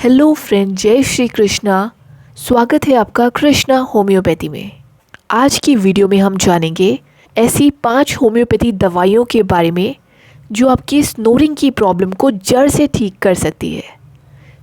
Hello friend, जय श्री कृष्णा। स्वागत है आपका कृष्णा होम्योपैथी में। आज की वीडियो में हम जानेंगे ऐसी 5 होम्योपैथी दवाइयों के बारे में जो आपकी स्नोरिंग की प्रॉब्लम को जड़ से ठीक कर सकती है।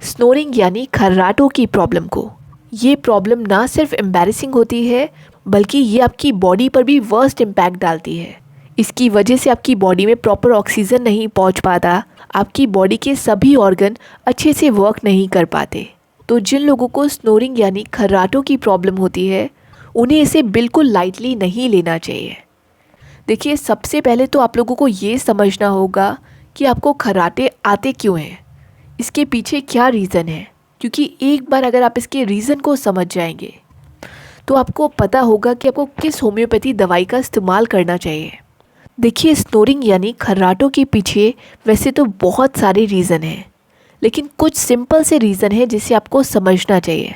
स्नोरिंग यानी खर्राटों की प्रॉब्लम को। ये प्रॉब्लम ना सिर्फ एम्बैरेसिंग होती है बल्कि ये आपकी बॉडी पर भी वर्स्ट इम्पैक्ट डालती है। इसकी वजह से आपकी बॉडी में प्रॉपर ऑक्सीजन नहीं पहुंच पाता, आपकी बॉडी के सभी ऑर्गन अच्छे से वर्क नहीं कर पाते। तो जिन लोगों को स्नोरिंग यानी खर्राटों की प्रॉब्लम होती है उन्हें इसे बिल्कुल लाइटली नहीं लेना चाहिए। देखिए, सबसे पहले तो आप लोगों को ये समझना होगा कि आपको खर्राटे आते क्यों हैं, इसके पीछे क्या रीज़न है। क्योंकि एक बार अगर आप इसके रीज़न को समझ जाएंगे तो आपको पता होगा कि आपको किस होम्योपैथी दवाई का इस्तेमाल करना चाहिए। देखिए, स्नोरिंग यानी खर्राटों के पीछे वैसे तो बहुत सारे रीज़न हैं, लेकिन कुछ सिंपल से रीज़न है जिसे आपको समझना चाहिए।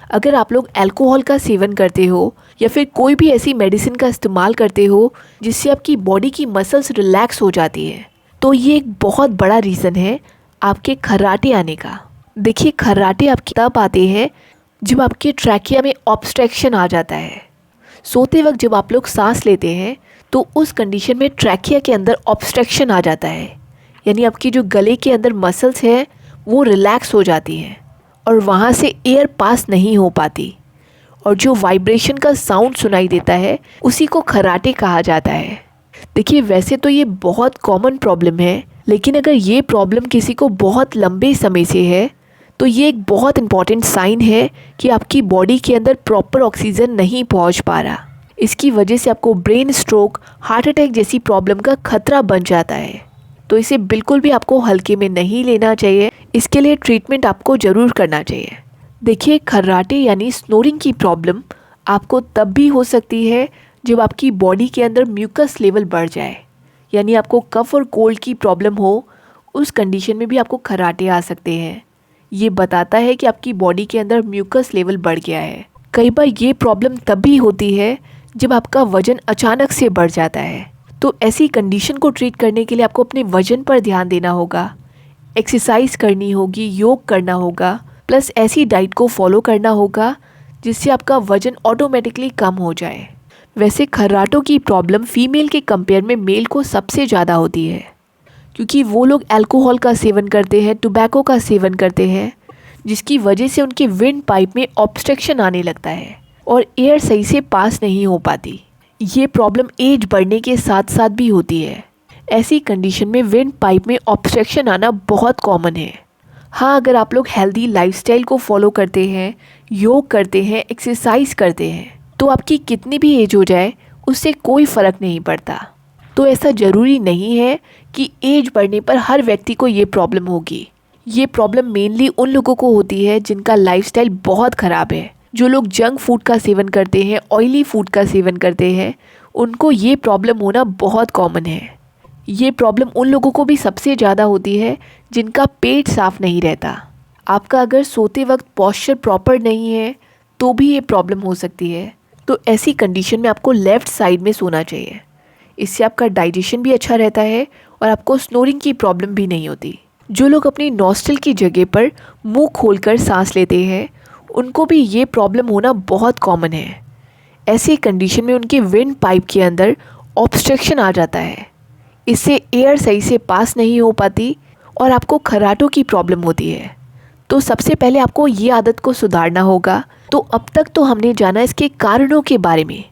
अगर आप लोग अल्कोहल का सेवन करते हो या फिर कोई भी ऐसी मेडिसिन का इस्तेमाल करते हो जिससे आपकी बॉडी की मसल्स रिलैक्स हो जाती है, तो ये एक बहुत बड़ा रीज़न है आपके खर्राटे आने का। देखिए, खर्राटे आपके तब आते हैं जब आपके ट्रैकिया में ऑब्स्ट्रक्शन आ जाता है। सोते वक्त जब आप लोग सांस लेते हैं तो उस कंडीशन में ट्रैकिया के अंदर ऑब्स्ट्रक्शन आ जाता है, यानी आपकी जो गले के अंदर मसल्स हैं वो रिलैक्स हो जाती हैं और वहाँ से एयर पास नहीं हो पाती, और जो वाइब्रेशन का साउंड सुनाई देता है उसी को खर्राटे कहा जाता है। देखिए, वैसे तो ये बहुत कॉमन प्रॉब्लम है, लेकिन अगर ये प्रॉब्लम किसी को बहुत लंबे समय से है तो ये एक बहुत इंपॉर्टेंट साइन है कि आपकी बॉडी के अंदर प्रॉपर ऑक्सीजन नहीं पहुंच पा रहा। इसकी वजह से आपको ब्रेन स्ट्रोक, हार्ट अटैक जैसी प्रॉब्लम का खतरा बन जाता है। तो इसे बिल्कुल भी आपको हल्के में नहीं लेना चाहिए। इसके लिए ट्रीटमेंट आपको ज़रूर करना चाहिए। देखिए, खर्राटे यानी स्नोरिंग की प्रॉब्लम आपको तब भी हो सकती है जब आपकी बॉडी के अंदर म्यूकस लेवल बढ़ जाए, यानी आपको कफ और कोल्ड की प्रॉब्लम हो। उस कंडीशन में भी आपको खर्राटे आ सकते हैं। ये बताता है कि आपकी बॉडी के अंदर म्यूकस लेवल बढ़ गया है। कई बार ये प्रॉब्लम तब भी होती है जब आपका वजन अचानक से बढ़ जाता है। तो ऐसी कंडीशन को ट्रीट करने के लिए आपको अपने वजन पर ध्यान देना होगा, एक्सरसाइज करनी होगी, योग करना होगा, प्लस ऐसी डाइट को फॉलो करना होगा जिससे आपका वजन ऑटोमेटिकली कम हो जाए। वैसे खर्राटों की प्रॉब्लम फीमेल के कंपेयर में मेल को सबसे ज़्यादा होती है, क्योंकि वो लोग अल्कोहल का सेवन करते हैं, टोबैको का सेवन करते हैं, जिसकी वजह से उनके विंड पाइप में ऑब्स्ट्रक्शन आने लगता है और एयर सही से पास नहीं हो पाती। ये प्रॉब्लम एज बढ़ने के साथ साथ भी होती है। ऐसी कंडीशन में विंड पाइप में ऑब्स्ट्रक्शन आना बहुत कॉमन है। हाँ, अगर आप लोग हेल्दी लाइफस्टाइल को फॉलो करते हैं, योग करते हैं, एक्सरसाइज करते हैं, तो आपकी कितनी भी एज हो जाए उससे कोई फ़र्क नहीं पड़ता। तो ऐसा ज़रूरी नहीं है कि एज बढ़ने पर हर व्यक्ति को ये प्रॉब्लम होगी। ये प्रॉब्लम मेनली उन लोगों को होती है जिनका लाइफस्टाइल बहुत ख़राब है। जो लोग जंक फूड का सेवन करते हैं, ऑयली फूड का सेवन करते हैं, उनको ये प्रॉब्लम होना बहुत कॉमन है। ये प्रॉब्लम उन लोगों को भी सबसे ज़्यादा होती है जिनका पेट साफ नहीं रहता। आपका अगर सोते वक्त पॉस्चर प्रॉपर नहीं है तो भी ये प्रॉब्लम हो सकती है। तो ऐसी कंडीशन में आपको लेफ़्ट साइड में सोना चाहिए। इससे आपका डाइजेशन भी अच्छा रहता है और आपको स्नोरिंग की प्रॉब्लम भी नहीं होती। जो लोग अपनी नॉस्ट्रल की जगह पर मुंह खोलकर सांस लेते हैं उनको भी ये प्रॉब्लम होना बहुत कॉमन है। ऐसी कंडीशन में उनके विंड पाइप के अंदर ऑब्स्ट्रक्शन आ जाता है। इससे एयर सही से पास नहीं हो पाती और आपको खर्राटों की प्रॉब्लम होती है। तो सबसे पहले आपको ये आदत को सुधारना होगा। तो अब तक तो हमने जाना इसके कारणों के बारे में।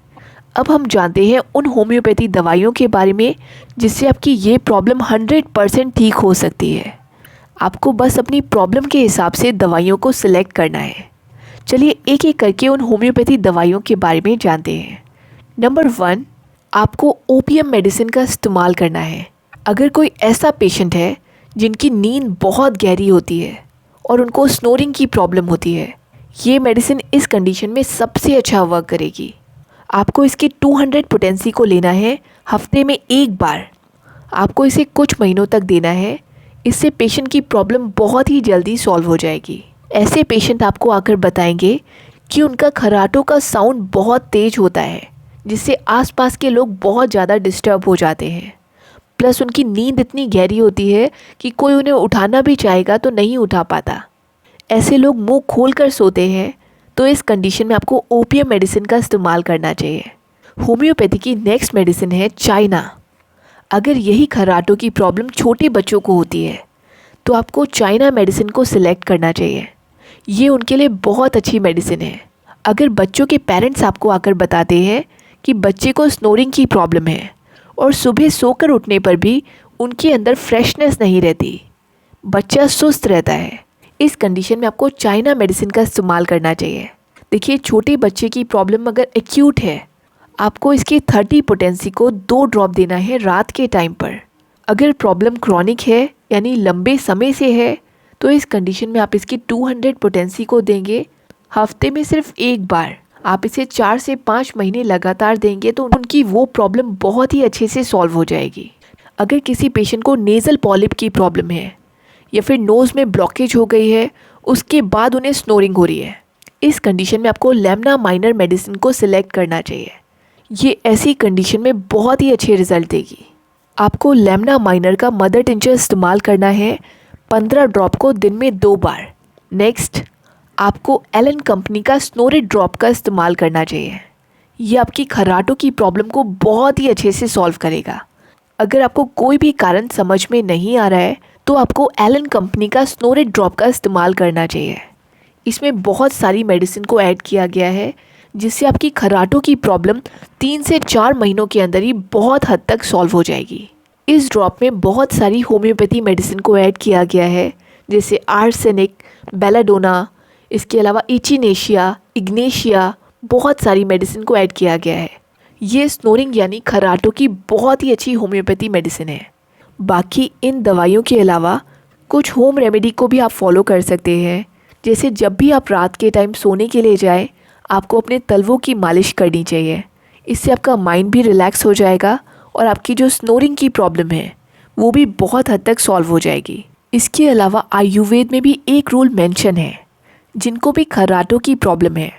अब हम जानते हैं उन होम्योपैथी दवाइयों के बारे में जिससे आपकी ये प्रॉब्लम 100% ठीक हो सकती है। आपको बस अपनी प्रॉब्लम के हिसाब से दवाइयों को सिलेक्ट करना है। चलिए एक एक करके उन होम्योपैथी दवाइयों के बारे में जानते हैं। नंबर 1, आपको ओपियम मेडिसिन का इस्तेमाल करना है। अगर कोई ऐसा पेशेंट है जिनकी नींद बहुत गहरी होती है और उनको स्नोरिंग की प्रॉब्लम होती है, ये मेडिसिन इस कंडीशन में सबसे अच्छा वर्क करेगी। आपको इसकी 200 पोटेंसी को लेना है हफ्ते में एक बार। आपको इसे कुछ महीनों तक देना है। इससे पेशेंट की प्रॉब्लम बहुत ही जल्दी सॉल्व हो जाएगी। ऐसे पेशेंट आपको आकर बताएंगे कि उनका खर्राटों का साउंड बहुत तेज़ होता है, जिससे आसपास के लोग बहुत ज़्यादा डिस्टर्ब हो जाते हैं। प्लस उनकी नींद इतनी गहरी होती है कि कोई उन्हें उठाना भी चाहेगा तो नहीं उठा पाता। ऐसे लोग मुंह खोलकर सोते हैं, तो इस कंडीशन में आपको ओपियम मेडिसिन का इस्तेमाल करना चाहिए। होम्योपैथी की नेक्स्ट मेडिसिन है चाइना। अगर यही खर्राटों की प्रॉब्लम छोटे बच्चों को होती है तो आपको चाइना मेडिसिन को सिलेक्ट करना चाहिए। ये उनके लिए बहुत अच्छी मेडिसिन है। अगर बच्चों के पेरेंट्स आपको आकर बताते हैं कि बच्चे को स्नोरिंग की प्रॉब्लम है और सुबह सोकर उठने पर भी उनके अंदर फ्रेशनेस नहीं रहती, बच्चा सुस्त रहता है, इस कंडीशन में आपको चाइना मेडिसिन का इस्तेमाल करना चाहिए। देखिए, छोटे बच्चे की प्रॉब्लम अगर एक्यूट है, आपको इसकी 30 पोटेंसी को 2 ड्रॉप देना है रात के टाइम पर। अगर प्रॉब्लम क्रॉनिक है यानी लंबे समय से है, तो इस कंडीशन में आप इसकी 200 पोटेंसी को देंगे हफ्ते में सिर्फ एक बार। आप इसे 4 से 5 महीने लगातार देंगे तो उनकी वो प्रॉब्लम बहुत ही अच्छे से सॉल्व हो जाएगी। अगर किसी पेशेंट को नेज़ल पॉलिप की प्रॉब्लम है या फिर नोज़ में ब्लॉकेज हो गई है, उसके बाद उन्हें स्नोरिंग हो रही है, इस कंडीशन में आपको लेमना माइनर मेडिसिन को सिलेक्ट करना चाहिए। ये ऐसी कंडीशन में बहुत ही अच्छे रिजल्ट देगी। आपको लेमना माइनर का मदर टिंचर इस्तेमाल करना है 15 ड्रॉप को दिन में 2 बार। नेक्स्ट, आपको एलन कंपनी का स्नोरिड ड्रॉप का इस्तेमाल करना चाहिए। ये आपकी खर्राटों की प्रॉब्लम को बहुत ही अच्छे से सॉल्व करेगा। अगर आपको कोई भी कारण समझ में नहीं आ रहा है तो आपको एलन कंपनी का स्नोरिड ड्रॉप का इस्तेमाल करना चाहिए। इसमें बहुत सारी मेडिसिन को ऐड किया गया है जिससे आपकी खर्राटों की प्रॉब्लम 3 से 4 महीनों के अंदर ही बहुत हद तक सॉल्व हो जाएगी। इस ड्रॉप में बहुत सारी होम्योपैथी मेडिसिन को ऐड किया गया है, जैसे आर्सेनिक, बेलाडोना, इसके अलावा इचिनेशिया, इग्नेशिया, बहुत सारी मेडिसिन को ऐड किया गया है। ये स्नोरिंग यानी खर्राटों की बहुत ही अच्छी होम्योपैथी मेडिसिन है। बाकी इन दवाइयों के अलावा कुछ होम रेमेडी को भी आप फॉलो कर सकते हैं, जैसे जब भी आप रात के टाइम सोने के लिए जाएं, आपको अपने तलवों की मालिश करनी चाहिए। इससे आपका माइंड भी रिलैक्स हो जाएगा और आपकी जो स्नोरिंग की प्रॉब्लम है वो भी बहुत हद तक सॉल्व हो जाएगी। इसके अलावा आयुर्वेद में भी एक रूल मेंशन है, जिनको भी खर्राटों की प्रॉब्लम है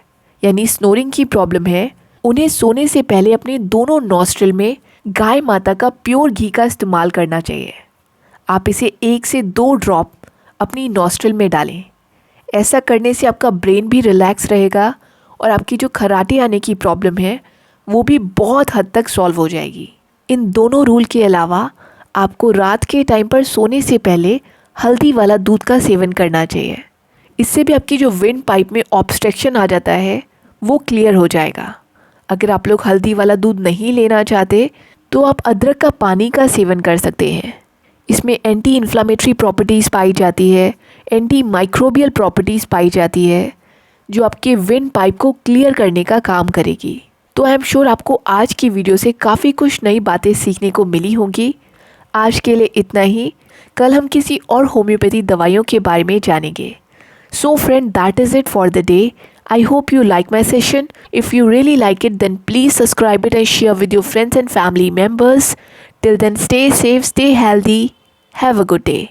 यानी स्नोरिंग की प्रॉब्लम है, उन्हें सोने से पहले अपने दोनों नॉस्ट्रिल में गाय माता का प्योर घी का इस्तेमाल करना चाहिए। आप इसे 1 से 2 ड्रॉप अपनी नॉस्ट्रिल में डालें। ऐसा करने से आपका ब्रेन भी रिलैक्स रहेगा और आपकी जो खर्राटे आने की प्रॉब्लम है वो भी बहुत हद तक सॉल्व हो जाएगी। इन दोनों रूल के अलावा आपको रात के टाइम पर सोने से पहले हल्दी वाला दूध का सेवन करना चाहिए। इससे भी आपकी जो विंड पाइप में ऑब्स्ट्रक्शन आ जाता है वो क्लियर हो जाएगा। अगर आप लोग हल्दी वाला दूध नहीं लेना चाहते तो आप अदरक का पानी का सेवन कर सकते हैं। इसमें एंटी इन्फ्लामेटरी प्रॉपर्टीज़ पाई जाती है, एंटी माइक्रोबियल प्रॉपर्टीज़ पाई जाती है, जो आपके विंड पाइप को क्लियर करने का काम करेगी। तो आई एम श्योर आपको आज की वीडियो से काफ़ी कुछ नई बातें सीखने को मिली होंगी। आज के लिए इतना ही। कल हम किसी और होम्योपैथी दवाइयों के बारे में जानेंगे। So friend, that is it for the day. I hope you like my session. If you really like it, then please subscribe it and share with your friends and family members. Till then, stay safe, stay healthy. Have a good day.